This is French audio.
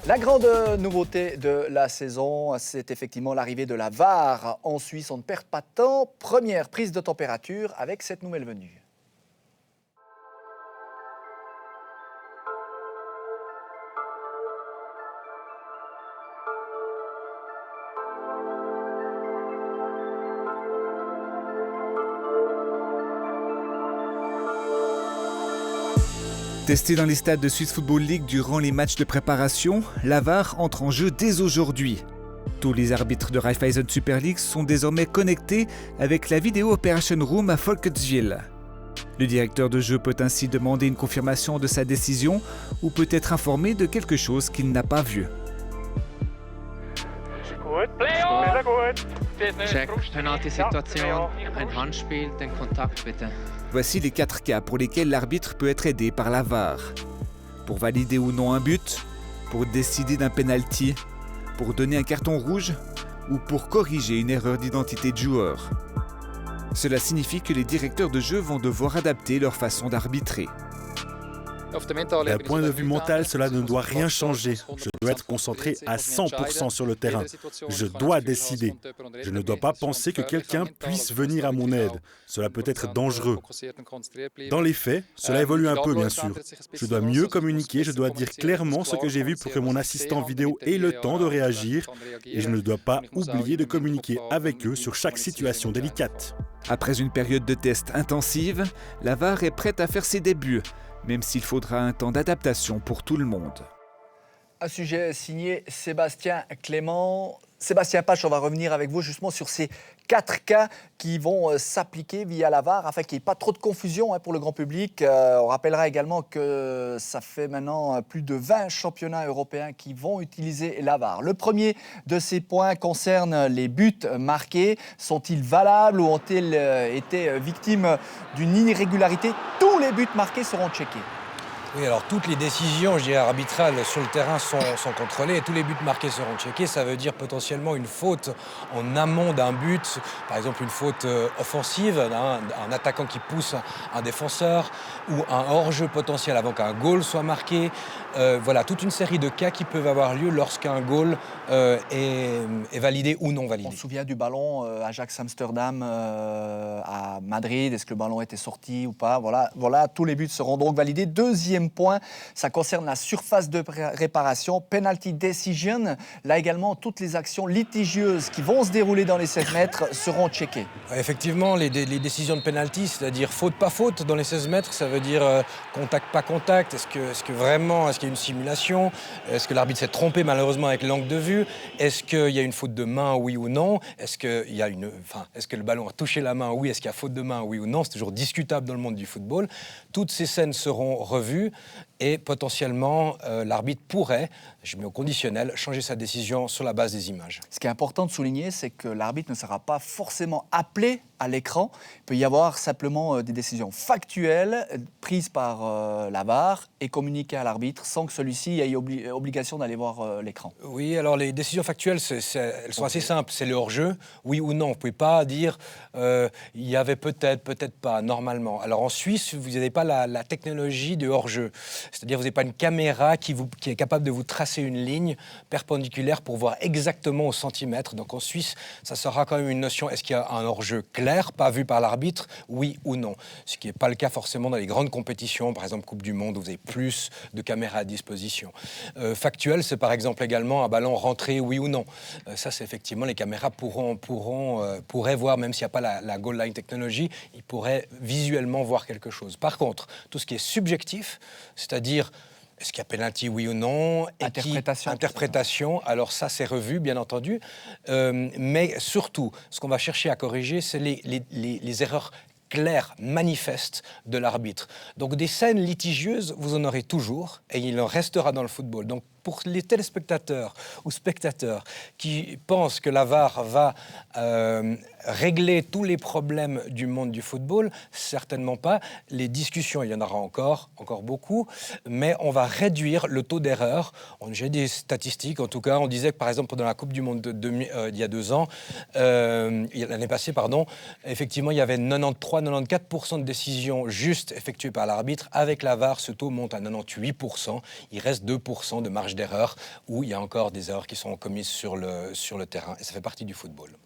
La grande nouveauté de la saison, c'est effectivement l'arrivée de la VAR en Suisse. On ne perd pas de temps. Première prise de température avec cette nouvelle venue. Testé dans les stades de Swiss Football League durant les matchs de préparation, la VAR entre en jeu dès aujourd'hui. Tous les arbitres de Raiffeisen Super League sont désormais connectés avec la Video Operation Room à Folketswil. Le directeur de jeu peut ainsi demander une confirmation de sa décision ou peut être informé de quelque chose qu'il n'a pas vu. Check, Penalty-Situation, ein Handspiel, den Kontakt bitte. Voici les 4 cas pour lesquels l'arbitre peut être aidé par la VAR. Pour valider ou non un but, pour décider d'un penalty, pour donner un carton rouge ou pour corriger une erreur d'identité de joueur. Cela signifie que les directeurs de jeu vont devoir adapter leur façon d'arbitrer. D'un point de vue mental, cela ne doit rien changer. Je dois être concentré à 100% sur le terrain. Je dois décider. Je ne dois pas penser que quelqu'un puisse venir à mon aide. Cela peut être dangereux. Dans les faits, cela évolue un peu, bien sûr. Je dois mieux communiquer, je dois dire clairement ce que j'ai vu pour que mon assistant vidéo ait le temps de réagir. Et je ne dois pas oublier de communiquer avec eux sur chaque situation délicate. Après une période de test intensive, la VAR est prête à faire ses débuts, même s'il faudra un temps d'adaptation pour tout le monde. Un sujet signé Sébastien Clément. Sébastien Pache, on va revenir avec vous justement sur ces 4 cas qui vont s'appliquer via la VAR afin qu'il n'y ait pas trop de confusion pour le grand public. On rappellera également que ça fait maintenant plus de 20 championnats européens qui vont utiliser la VAR. Le premier de ces points concerne les buts marqués. Sont-ils valables ou ont-ils été victimes d'une irrégularité? Tous les buts marqués seront checkés. Oui, alors toutes les décisions, je dirais, arbitrales sur le terrain sont contrôlées et tous les buts marqués seront checkés. Ça veut dire potentiellement une faute en amont d'un but, par exemple une faute offensive, un attaquant qui pousse un défenseur ou un hors-jeu potentiel avant qu'un goal soit marqué. Voilà, toute une série de cas qui peuvent avoir lieu lorsqu'un goal est validé ou non validé. On se souvient du ballon Ajax-Amsterdam à Madrid. Est-ce que le ballon était sorti ou pas? Voilà, tous les buts seront donc validés. Deuxième point, ça concerne la surface de réparation, penalty decision. Là également, toutes les actions litigieuses qui vont se dérouler dans les 16 mètres seront checkées. Effectivement, les décisions de penalty, c'est-à-dire faute pas faute dans les 16 mètres, ça veut dire contact pas contact. Est-ce qu'il y a une simulation? Est-ce que l'arbitre s'est trompé malheureusement avec l'angle de vue? Est-ce qu'il y a une faute de main, oui ou non? Est-ce que le ballon a touché la main? Oui. Est-ce qu'il y a faute de main, oui ou non? C'est toujours discutable dans le monde du football. Toutes ces scènes seront revues. Et potentiellement, l'arbitre pourrait, je mets au conditionnel, changer sa décision sur la base des images. Ce qui est important de souligner, c'est que l'arbitre ne sera pas forcément appelé à l'écran. Il peut y avoir simplement des décisions factuelles prises par la VAR et communiquées à l'arbitre sans que celui-ci ait obligation d'aller voir l'écran. Oui, alors les décisions factuelles, elles sont assez simples. C'est le hors-jeu, oui ou non. Vous ne pouvez pas dire il y avait peut-être pas, normalement. Alors en Suisse, vous n'avez pas la technologie de hors-jeu. C'est-à-dire que vous n'avez pas une caméra qui est capable de vous tracer une ligne perpendiculaire pour voir exactement au centimètre. Donc en Suisse, ça sera quand même une notion, est-ce qu'il y a un hors-jeu clair, pas vu par l'arbitre, oui ou non? Ce qui n'est pas le cas forcément dans les grandes compétitions, par exemple Coupe du Monde, où vous avez plus de caméras à disposition. Factuel, c'est par exemple également un ballon rentré, oui ou non. Ça, c'est effectivement, les caméras pourraient voir, même s'il n'y a pas la goal line technologie, ils pourraient visuellement voir quelque chose. Par contre, tout ce qui est subjectif, c'est-à-dire est-ce qu'il y a penalty, oui ou non? Interprétation. Alors ça, c'est revu, bien entendu. Mais surtout, ce qu'on va chercher à corriger, c'est les erreurs claires, manifestes de l'arbitre. Donc des scènes litigieuses, vous en aurez toujours, et il en restera dans le football. Donc pour les téléspectateurs ou spectateurs qui pensent que la VAR va régler tous les problèmes du monde du football, certainement pas. Les discussions, il y en aura encore beaucoup, mais on va réduire le taux d'erreur. J'ai des statistiques, en tout cas, on disait que par exemple pendant la Coupe du Monde il y a 2 ans, l'année passée, effectivement, il y avait 93-94% de décisions justes effectuées par l'arbitre. Avec la VAR, ce taux monte à 98%. Il reste 2% de marge d'erreurs où il y a encore des erreurs qui sont commises sur le terrain. Et ça fait partie du football.